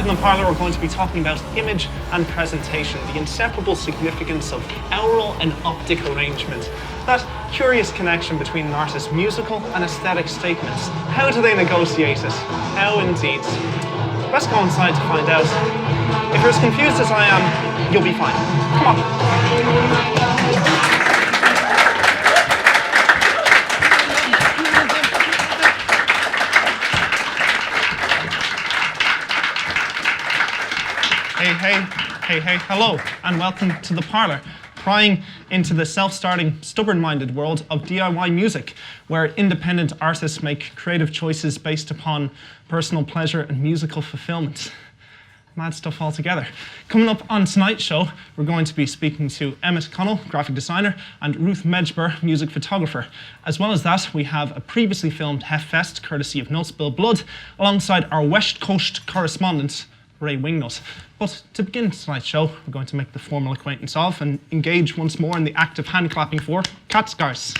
tonight on the Parlour we're going to be talking about image and presentation, the inseparable significance of aural and optic arrangement, that curious connection between an artist's musical and aesthetic statements. How do they negotiate it? How indeed? Let's go inside to find out. If you're as confused as I am, you'll be fine. Come on. Hey, hello, and welcome to the Parlour, prying into the self-starting, stubborn-minded world of DIY music, where independent artists make creative choices based upon personal pleasure and musical fulfillment. Mad stuff altogether. Coming up on tonight's show, we're going to be speaking to Emmett Connell, graphic designer, and Ruth Medjber, music photographer. As well as that, we have a previously filmed Heffest, courtesy of No Spill Blood, alongside our West Coast correspondent, Ray Wingnut. But to begin tonight's show, we're going to make the formal acquaintance of and engage once more in the act of hand clapping for Catscars.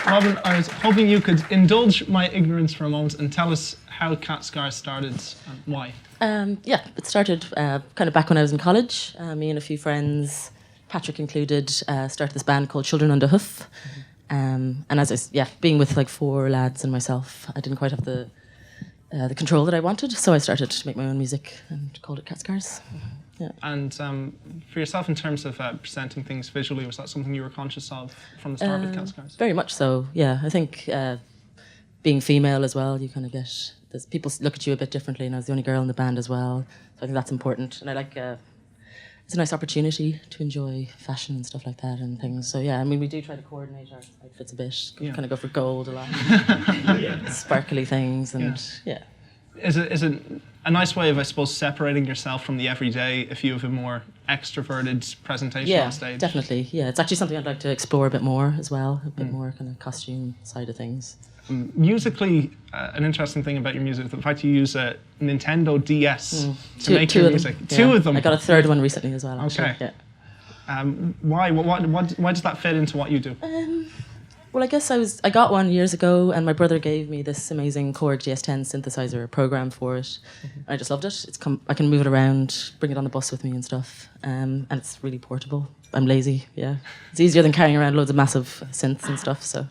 Robin, I was hoping you could indulge my ignorance for a moment and tell us how Catscars started and why. It started kind of back when I was in college. Me and a few friends, Patrick included, started this band called Children Under Hoof. And as being with like four lads and myself, I didn't quite have the control that I wanted, so I started to make my own music and called it Catscars. Yeah. And for yourself, in terms of presenting things visually, was that something you were conscious of from the start with Catscars? Very much so, yeah. I think being female as well, you kind of get, people look at you a bit differently, and I was the only girl in the band as well, so I think that's important. And I like, it's a nice opportunity to enjoy fashion and stuff like that and things. So yeah, I mean, we do try to coordinate our outfits a bit, kind of go for gold a lot, sparkly things, and yeah. Is it a nice way of, I suppose, separating yourself from the everyday if you have a more extroverted presentation on stage? Yeah, definitely. Yeah, it's actually something I'd like to explore a bit more as well, a bit more kind of costume side of things. Musically, an interesting thing about your music, the fact you use a Nintendo DS to make your music. Two of them. I got a third one recently as well. Actually. Okay. Yeah. Why? Why does that fit into what you do? Well, I guess I got one years ago, and my brother gave me this amazing Korg GS10 synthesizer program for it. I just loved it. I can move it around, bring it on the bus with me and stuff, and it's really portable. I'm lazy, yeah. It's easier than carrying around loads of massive synths and stuff, so.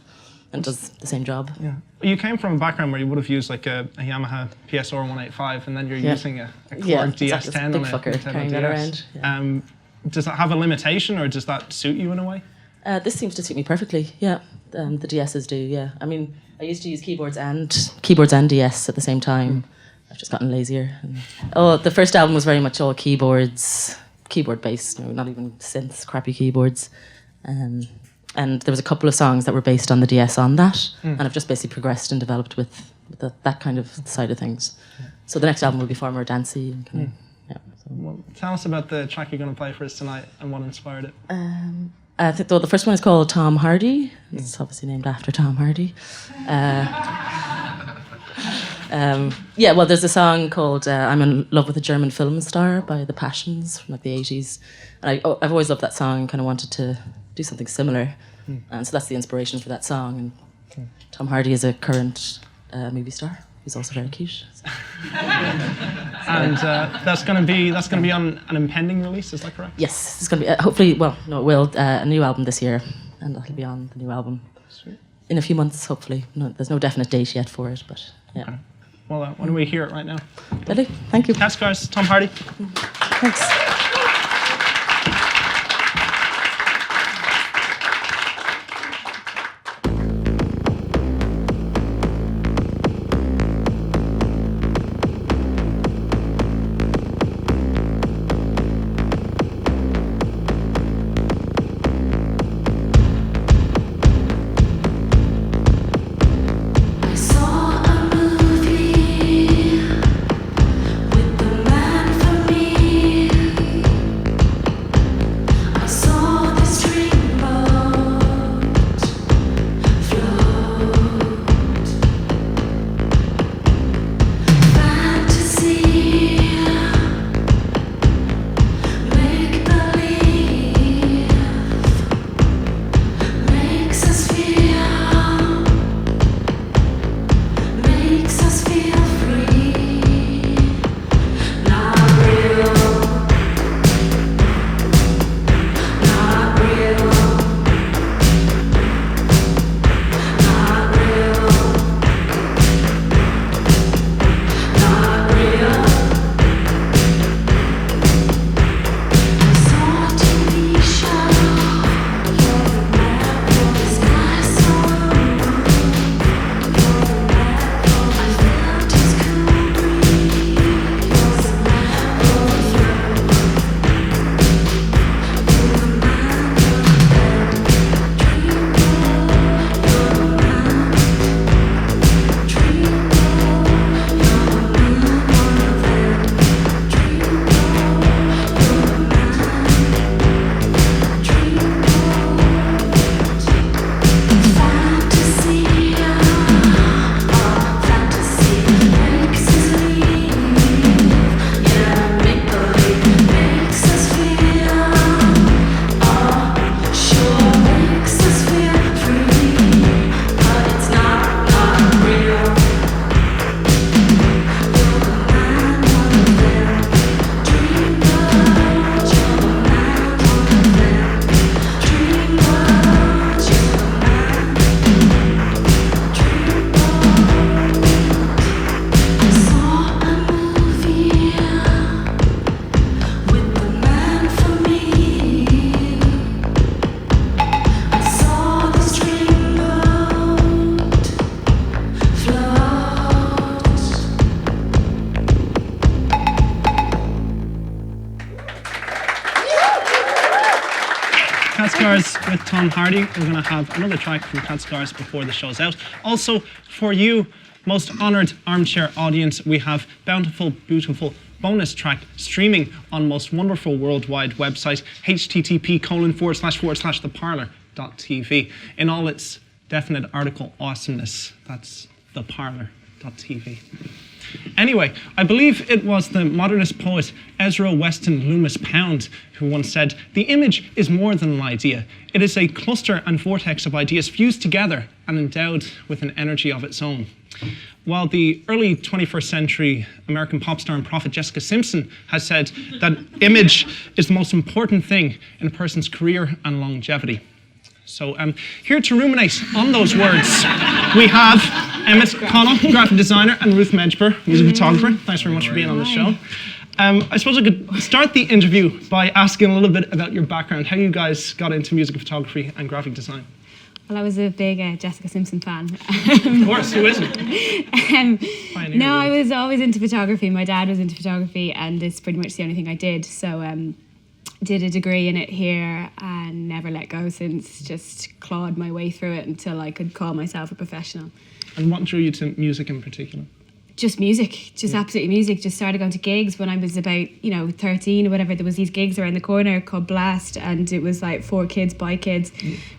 And does the same job. Yeah. You came from a background where you would have used like a Yamaha PSR 185, and then you're using a Korg DS10 big fucker, carrying that around. Yeah. Does that have a limitation, or does that suit you in a way? This seems to suit me perfectly. Yeah, the DSs do. Yeah, I mean, I used to use keyboards and DS at the same time. I've just gotten lazier. The first album was very much all keyboard based. Not even synths, crappy keyboards. And there was a couple of songs that were based on the DS on that, and I've just basically progressed and developed with that kind of side of things. So the next album will be far more dancey. And kind of, Well, tell us about the track you're going to play for us tonight and what inspired it. I think the first one is called Tom Hardy. It's obviously named after Tom Hardy. Well, there's a song called I'm in Love with a German Film Star by The Passions from like the 80s. And I've always loved that song and kind of wanted to do something similar. And so that's the inspiration for that song. And Tom Hardy is a current movie star. He's also very cute. So. And that's going to be on an impending release, is that correct? Yes, it's going to be hopefully. Well, no, it will. A new album this year, and that'll be on the new album. Sweet. In a few months, hopefully. No, there's no definite date yet for it, but yeah. Okay. Well, why don't we hear it right now? Ready? Thank you. Catscars, Tom Hardy. Thanks. With the man for me with Tom Hardy. We're going to have another track from Catscars before the show's out. Also, for you, most honoured armchair audience, we have Bountiful, Beautiful bonus track streaming on most wonderful worldwide website, http://theparlour.tv. In all its definite article awesomeness, that's theparlour.tv. Anyway, I believe it was the modernist poet Ezra Weston Loomis Pound who once said, "The image is more than an idea. It is a cluster and vortex of ideas fused together and endowed with an energy of its own." While the early 21st century American pop star and prophet Jessica Simpson has said that image is the most important thing in a person's career and longevity. So here to ruminate on those words, we have Emmett Connell, graphic designer, and Ruth Medjber, music photographer. Thanks very much for being on the show. I suppose I could start the interview by asking a little bit about your background, how you guys got into music photography and graphic design. Well, I was a big Jessica Simpson fan. Of course, who isn't? No, I was always into photography. My dad was into photography, and it's pretty much the only thing I did. So did a degree in it here and never let go since, just clawed my way through it until I could call myself a professional. And what drew you to music in particular? Just music, absolutely music. Just started going to gigs when I was about, 13 or whatever. There was these gigs around the corner called Blast, and it was like for kids, by kids.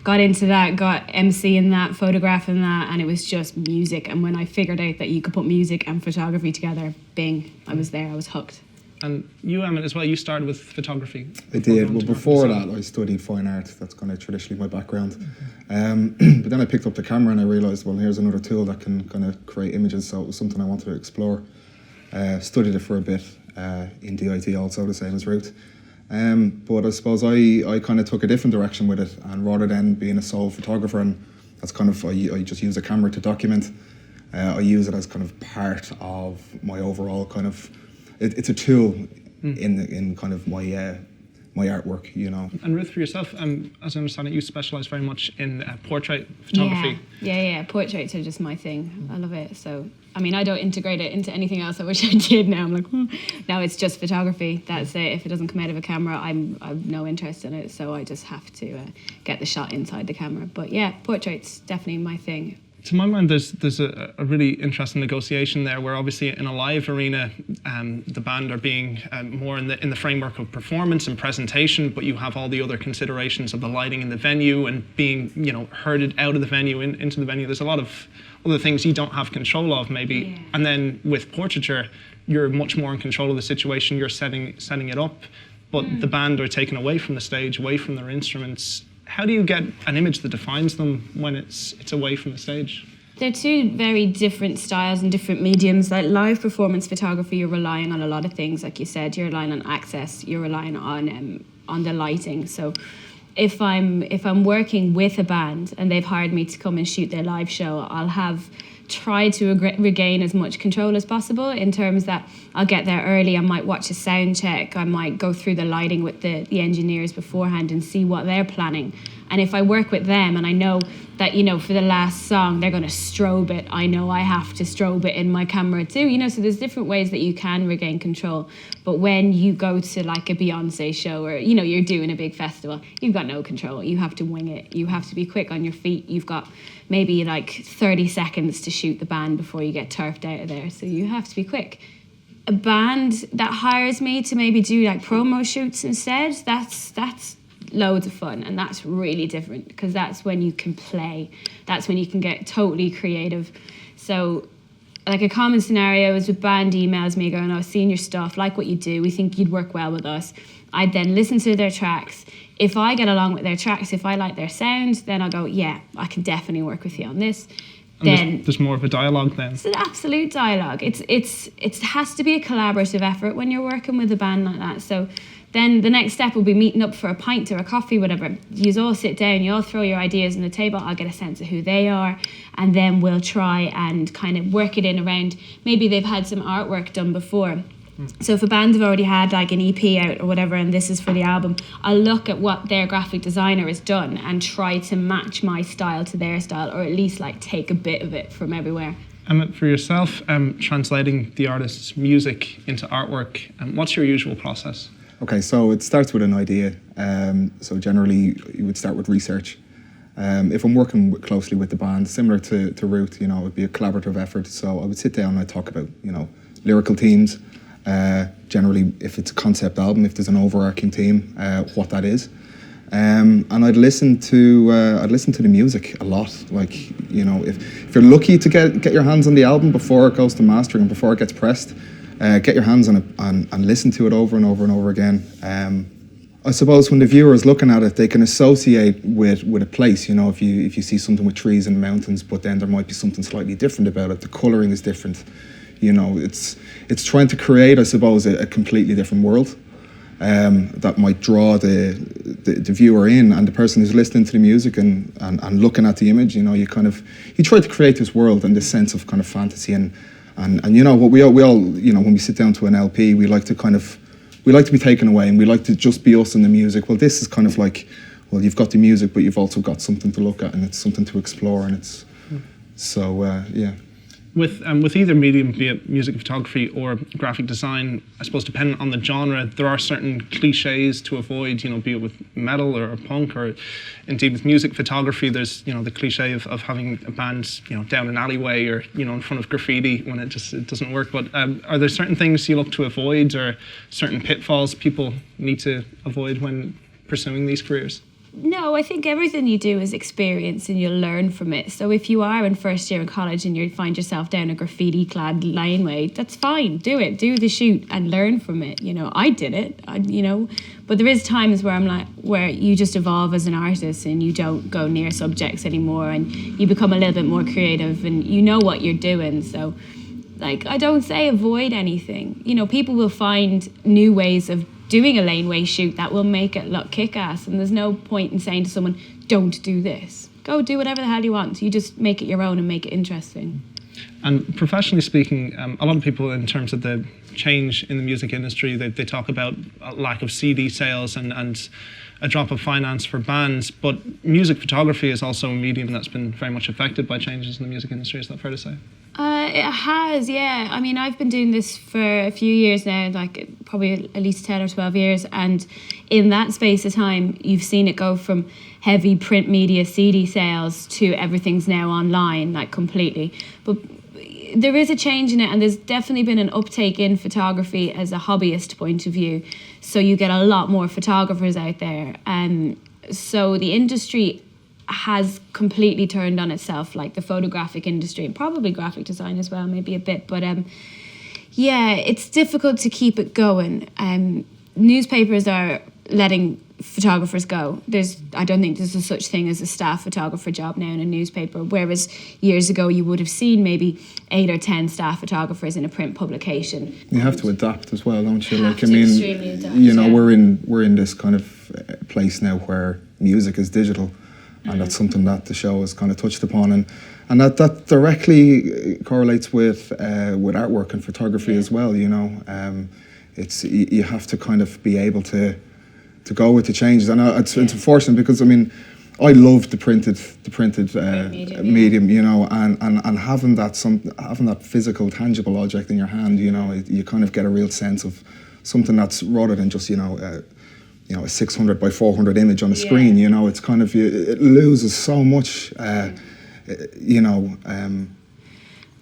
Got into that, got MCing that, photographing that, and it was just music. And when I figured out that you could put music and photography together, bing, I was there, I was hooked. And you, Emmett, as well, you started with photography. I did. Well, before that, I studied fine art. That's kind of traditionally my background. But then I picked up the camera and I realised, well, here's another tool that can kind of create images. So it was something I wanted to explore. Studied it for a bit in DIT also, the same as Ruth. But I suppose I kind of took a different direction with it. And rather than being a sole photographer, and that's kind of, I just use the camera to document. I use it as kind of part of my overall kind of, it's a tool in kind of my artwork, And Ruth, for yourself, as I understand it, you specialise very much in portrait photography. Yeah. Portraits are just my thing. I love it. So, I mean, I don't integrate it into anything else. I wish I did now. I'm like, no, it's just photography. That's it. If it doesn't come out of a camera, I've no interest in it. So I just have to get the shot inside the camera. But yeah, portraits, definitely my thing. To my mind, there's a really interesting negotiation there, where obviously in a live arena, the band are being more in the framework of performance and presentation, but you have all the other considerations of the lighting in the venue and being, herded out of the venue into the venue. There's a lot of other things you don't have control of, maybe. Yeah. And then with portraiture, you're much more in control of the situation. You're setting it up, but the band are taken away from the stage, away from their instruments. How do you get an image that defines them when it's away from the stage? They're two very different styles and different mediums. Like live performance photography, you're relying on a lot of things. Like you said, you're relying on access. You're relying on the lighting. So if I'm working with a band and they've hired me to come and shoot their live show, I'll have tried to regain as much control as possible, in terms that I'll get there early, I might watch a sound check, I might go through the lighting with the engineers beforehand and see what they're planning. And if I work with them and I know that, for the last song, they're going to strobe it, I know I have to strobe it in my camera too, so there's different ways that you can regain control. But when you go to like a Beyonce show, or, you're doing a big festival, you've got no control. You have to wing it. You have to be quick on your feet. You've got maybe like 30 seconds to shoot the band before you get turfed out of there. So you have to be quick. A band that hires me to maybe do like promo shoots instead, that's loads of fun, and that's really different, because that's when you can play. That's when you can get totally creative. So like a common scenario is with band emails me going, I've seen your stuff, like what you do, we think you'd work well with us. I'd then listen to their tracks. If I get along with their tracks, if I like their sound, then I'll go, yeah, I can definitely work with you on this. And then there's more of a dialogue then. It's an absolute dialogue. It has to be a collaborative effort when you're working with a band like that. So then the next step will be meeting up for a pint or a coffee, whatever. You all sit down, you all throw your ideas on the table. I'll get a sense of who they are, and then we'll try and kind of work it in around, maybe they've had some artwork done before. So if a band have already had like an EP out or whatever, and this is for the album, I'll look at what their graphic designer has done and try to match my style to their style, or at least like take a bit of it from everywhere. Emmett, for yourself, translating the artist's music into artwork, what's your usual process? Okay, so it starts with an idea. So generally, you would start with research. If I'm working closely with the band, similar to Ruth, you know, it would be a collaborative effort. So I would sit down and I'd talk about, you know, lyrical themes. Generally, if it's a concept album, if there's an overarching theme, what that is. And I'd listen to the music a lot. Like, you know, if you're lucky to get your hands on the album before it goes to mastering and before it gets pressed, get your hands on it and listen to it over and over and over again. I suppose when the viewer is looking at it, they can associate with a place. You know, if you see something with trees and mountains, but then there might be something slightly different about it. The colouring is different. You know, it's trying to create, I suppose, a completely different world that might draw the viewer in, and the person who's listening to the music and looking at the image. You know, you try to create this world and this sense of kind of fantasy and you know what we all you know, when we sit down to an LP, we like to be taken away and we like to just be us and the music. Well, this is kind of like, well, you've got the music, but you've also got something to look at and it's something to explore, and it's so yeah. With either medium, be it music photography or graphic design, I suppose depending on the genre, there are certain cliches to avoid, you know, be it with metal or punk, or indeed with music photography, there's, you know, the cliche of having a band, you know, down an alleyway or, you know, in front of graffiti when it doesn't work. But are there certain things you look to avoid, or certain pitfalls people need to avoid when pursuing these careers? No, I think everything you do is experience and you'll learn from it. So if you are in first year in college and you find yourself down a graffiti-clad laneway, that's fine. Do it. Do the shoot and learn from it. You know, I did it, you know. But there is times where where you just evolve as an artist and you don't go near subjects anymore and you become a little bit more creative and you know what you're doing. So, like, I don't say avoid anything. You know, people will find new ways of doing a laneway shoot that will make it look kick-ass, and there's no point in saying to someone, don't do this. Go do whatever the hell you want. You just make it your own and make it interesting. And professionally speaking, a lot of people, in terms of the change in the music industry, they talk about a lack of CD sales and a drop of finance for bands, but music photography is also a medium that's been very much affected by changes in the music industry. Is that fair to say? It has, yeah. I mean, I've been doing this for a few years now, like probably at least 10 or 12 years. And in that space of time, you've seen it go from heavy print media CD sales to everything's now online, like completely. But there is a change in it, and there's definitely been an uptake in photography as a hobbyist point of view. So you get a lot more photographers out there. So the industry has completely turned on itself, like the photographic industry, and probably graphic design as well, maybe a bit. But yeah, it's difficult to keep it going. Newspapers are letting photographers go. I don't think there's a such thing as a staff photographer job now in a newspaper, whereas years ago you would have seen maybe 8 or 10 staff photographers in a print publication. You have to adapt as well, don't you? Like, I mean, extremely adapt, you know, yeah. we're in this kind of place now where music is digital. And that's something that the show has kind of touched upon, and that directly correlates with artwork and photography as well. You know, it's you have to kind of be able to go with the changes, and it's unfortunate because I mean, I love the printed medium, you know, and having that physical, tangible object in your hand, you know, you kind of get a real sense of something that's rather than just a 600 by 400 image on a screen. You know, it's kind of, it loses so much, you know.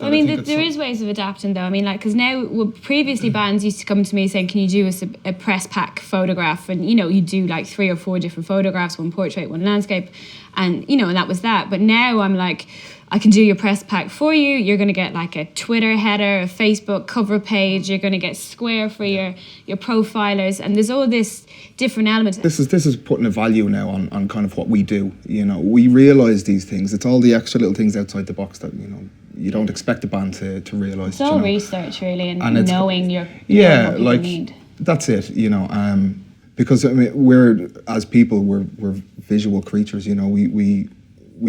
I mean, there is ways of adapting though. I mean, like, because now, previously bands used to come to me saying, can you do us a press pack photograph? And, you know, you do like 3 or 4 different photographs, one portrait, one landscape. And, you know, and that was that. But now I'm like, I can do your press pack for you. You're going to get like a Twitter header, a Facebook cover page. You're going to get square for your profilers. And there's all this different elements. This is putting a value now on kind of what we do. You know, we realise these things. It's all the extra little things outside the box that, you know, you don't expect a band to realise. It's all research really, and knowing what people need. That's it, you know. Because I mean, we're visual creatures. You know, we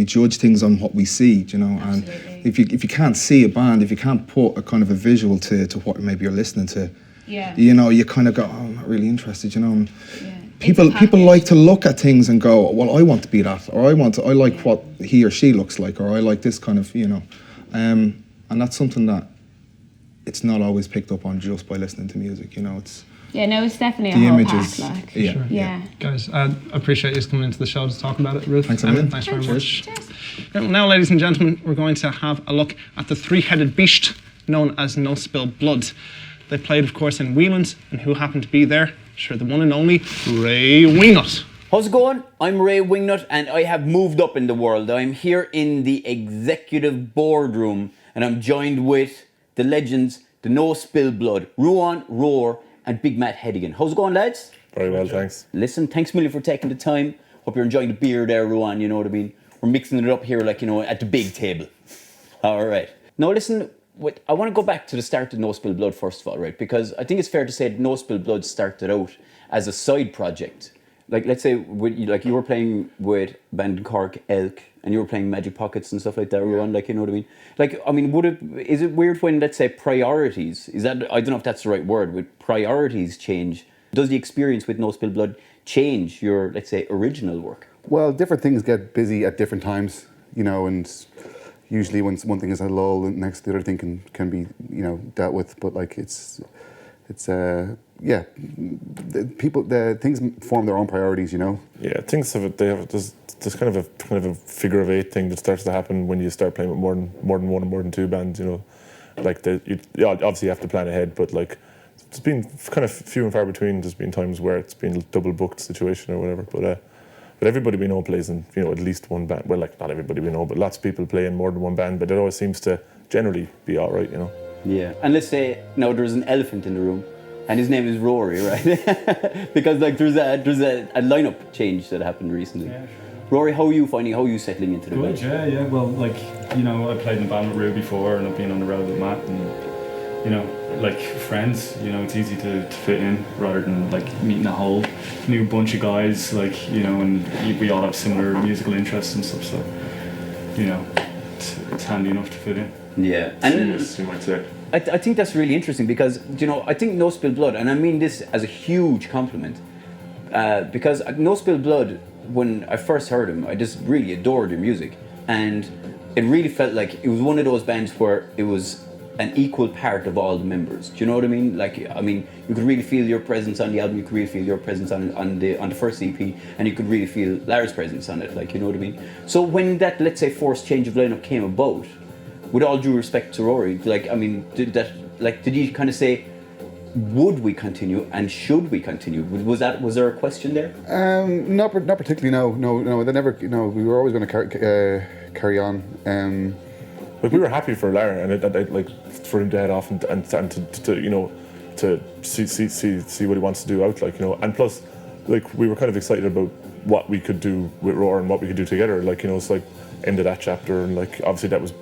judge things on what we see. You know, Absolutely. and if you can't see a band, if you can't put a kind of a visual to what maybe you're listening to, you know, you kind of go, oh, I'm not really interested. You know. People like to look at things and go, well, I want to be that, or I like what he or she looks like, or I like this kind of, you know. And that's something that it's not always picked up on just by listening to music, you know. Yeah, no, it's definitely the a whole images. pack, like. Yeah. Yeah. Guys, I appreciate you coming into the show to talk about it. Ruth, Thanks a Emmett, million. thanks very much. Cheers. Now, ladies and gentlemen, we're going to have a look at the three-headed beast known as No Spill Blood. They played, of course, in Whelans, and who happened to be there? Sure, the one and only Ray Wingnut. How's it going? I'm Ray Wingnut and I have moved up in the world. I'm here in the executive boardroom and I'm joined with the legends, the No Spill Blood, Ruan, Roar and Big Matt Hedigan. How's it going, lads? Very well, thanks. Listen, thanks a million for taking the time. Hope you're enjoying the beer there, Ruan, you know what I mean? We're mixing it up here like, you know, at the big table. All right. Now listen, I want to go back to the start of No Spill Blood first of all, right? Because I think it's fair to say that No Spill Blood started out as a side project. Like, let's say, you were playing with band in Cork, Elk, and you were playing Magic Pockets and stuff like that, Ruan, like, you know what I mean? Like, I mean, is it weird when, let's say, priorities, I don't know if that's the right word, but priorities change? Does the experience with No Spill Blood change your, let's say, original work? Well, different things get busy at different times, you know, and usually when one thing is a lull, the other thing can be, you know, dealt with, but like yeah, the things form their own priorities, you know. Yeah, things there's kind of a figure of eight thing that starts to happen when you start playing with more than one and more than two bands, you know. Like obviously you have to plan ahead, but like it's been kind of few and far between. There's been times where it's been a double booked situation or whatever, but everybody we know plays in, you know, at least one band. Well, like not everybody we know, but lots of people play in more than one band, but it always seems to generally be all right, you know. Yeah, and let's say now there's an elephant in the room, and his name is Rory, right? Because like there's a lineup change that happened recently. Yeah, sure. Rory, how are you settling into the band? Good, yeah. Well, like, you know, I played in a band with Rue before, and I've been on the road with Matt, and you know, like friends. You know, it's easy to fit in rather than like meeting a whole new bunch of guys. Like, you know, and we all have similar musical interests and stuff. So, you know, it's handy enough to fit in. Yeah, and You might say. I think that's really interesting because, you know, I think No Spill Blood, and I mean this as a huge compliment, because No Spill Blood, when I first heard him, I just really adored their music, and it really felt like it was one of those bands where it was an equal part of all the members. Do you know what I mean? Like, I mean, you could really feel your presence on the album, you could really feel your presence on the first EP, and you could really feel Lara's presence on it, like, you know what I mean? So when that, let's say, forced change of lineup came about, with all due respect to Rory, like, I mean, did you kind of say, would we continue and should we continue? Was there a question there? Not particularly. No. They never. No, we were always going to carry on. Like we were happy for Lara and like for him to head off and to you know to see what he wants to do out, like, you know, and plus like we were kind of excited about what we could do with Roar and what we could do together, like, you know, it's like end of that chapter, and like obviously that was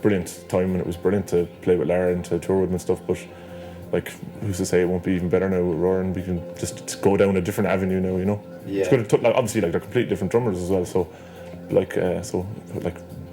brilliant time and it was brilliant to play with Lara and to tour with him and stuff, but like who's to say it won't be even better now with Roar and we can just go down a different avenue now, you know. Yeah. It's going to like obviously like they're completely different drummers as well, so like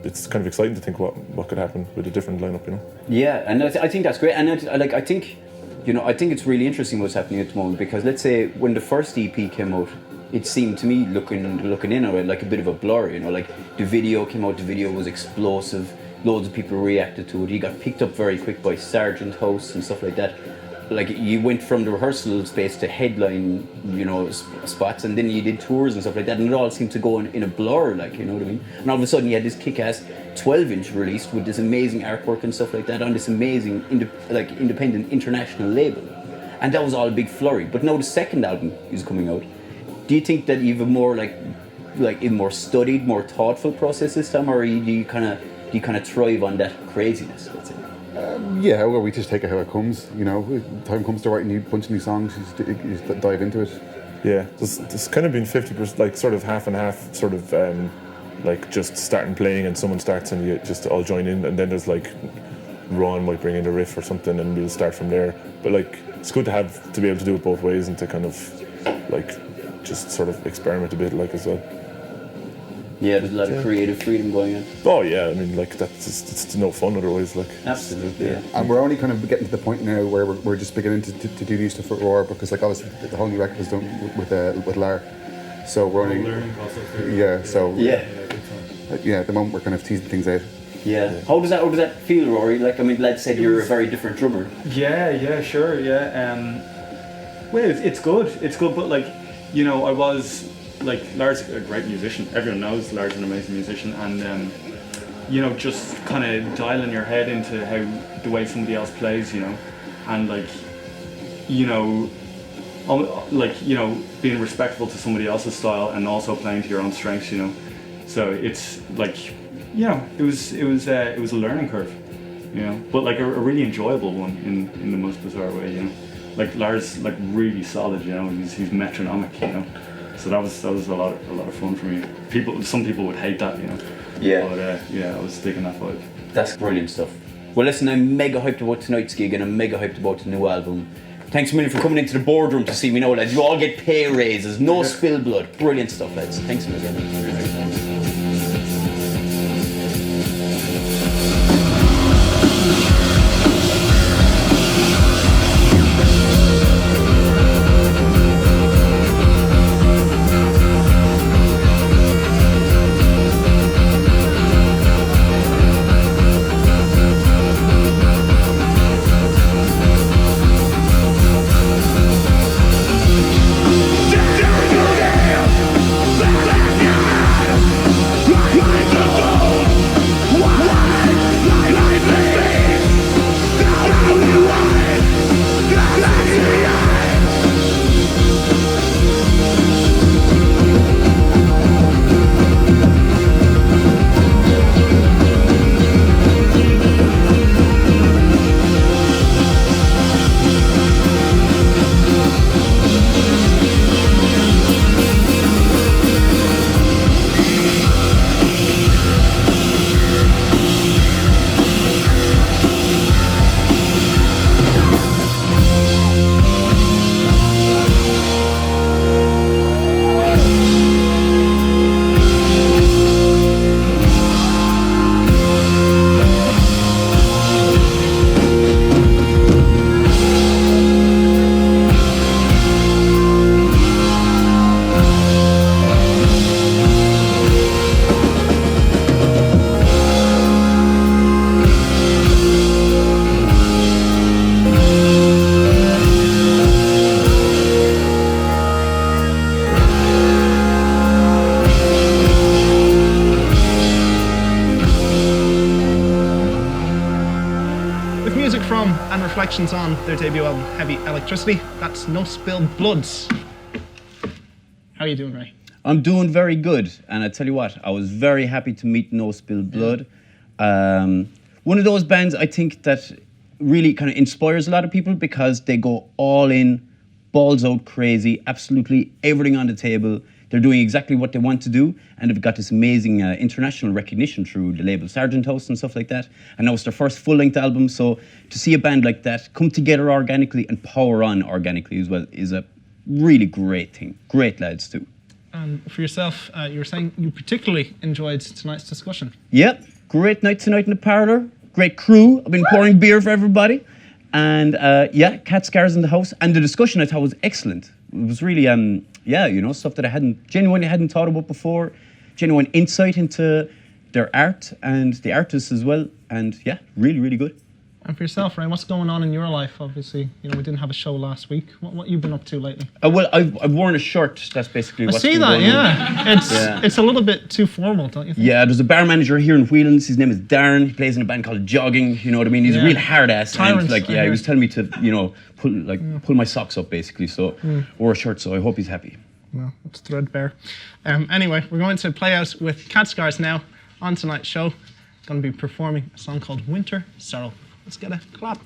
it's kind of exciting to think what could happen with a different lineup, you know. Yeah, and I think that's great, and I think it's really interesting what's happening at the moment, because let's say when the first EP came out, it seemed to me looking in on it like a bit of a blur, you know, like the video came out, the video was explosive, loads of people reacted to it, he got picked up very quick by Sargent House and stuff like that. Like you went from the rehearsal space to headline, you know, spots, and then you did tours and stuff like that, and it all seemed to go in a blur, like, you know what I mean? And all of a sudden you had this kick-ass 12-inch released with this amazing artwork and stuff like that on this amazing independent international label, and that was all a big flurry. But now the second album is coming out. Do you think that you have a more like a more studied, more thoughtful process this time, or do you kind of thrive on that craziness, let's say? Yeah, well, we just take it how it comes, you know. When time comes to writing a bunch of new songs, you just dive into it. Yeah, there's kind of been 50%, like sort of half and half, sort of like just starting playing and someone starts and you just all join in, and then there's like Ron might bring in a riff or something and we'll start from there. But like it's good to be able to do it both ways and to kind of like just sort of experiment a bit, like, as well. Yeah, there's a lot of creative freedom going on. Oh yeah, I mean, like that's just, it's no fun otherwise, like. Absolutely, yeah. And we're only kind of getting to the point now where we're just beginning to do new stuff with Roar, because like obviously the whole new record was done with Lar, so we're only Learning process. yeah. So Yeah. At the moment we're kind of teasing things out. Yeah. How does that feel, Rory? Like, I mean, Lad said you're a very different drummer. Yeah, sure, yeah. Well, it's good. It's good, but like, you know, I was like, Lars a great musician. Everyone knows Lars an amazing musician, and you know, just kind of dialing your head into how the way somebody else plays, you know, and like, you know, like, you know, being respectful to somebody else's style and also playing to your own strengths, you know. So it's like, you know, it was a learning curve, you know, but like a really enjoyable one in the most bizarre way, you know. Like Lars, like really solid, you know. He's metronomic, you know. So that was a lot of fun for me. Some people would hate that, you know. Yeah. But yeah, I was digging that vibe. That's brilliant stuff. Well, listen, I'm mega hyped about tonight's gig and I'm mega hyped about the new album. Thanks a million for coming into the boardroom to see me now, lads. You all get pay raises, no spill blood. Brilliant stuff, lads. Thanks a million. Reflections on their debut album, Heavy Electricity. That's No Spilled Bloods. How are you doing, Ray? I'm doing very good, and I tell you what, I was very happy to meet No Spilled Blood. One of those bands I think that really kind of inspires a lot of people because they go all in, balls out crazy, absolutely everything on the table. They're doing exactly what they want to do, and they've got this amazing international recognition through the label Sargent House and stuff like that. And now it's their first full-length album, so to see a band like that come together organically and power on organically as well is a really great thing. Great lads too. And for yourself, you were saying you particularly enjoyed tonight's discussion. Yep, great night tonight in the Parlour. Great crew. I've been pouring beer for everybody. And yeah, Catscars in the house. And the discussion I thought was excellent. It was really, yeah, you know, stuff that I genuinely hadn't thought about before. Genuine insight into their art and the artists as well. And yeah, really, really good. And for yourself, Ryan, what's going on in your life? Obviously, you know, we didn't have a show last week. What you been up to lately? Well, I've worn a shirt. That's basically what's been going on. It's a little bit too formal, don't you think? Yeah, there's a bar manager here in Whelans. His name is Darren. He plays in a band called Jogging. You know what I mean? He's a real hard ass. Tyrant, and like, yeah, he was telling me to, you know, pull my socks up basically. So wore a shirt. So I hope he's happy. Well, it's threadbare. Anyway, we're going to play out with Catscars now on tonight's show. Going to be performing a song called Winter Sorrow. Let's get a clap.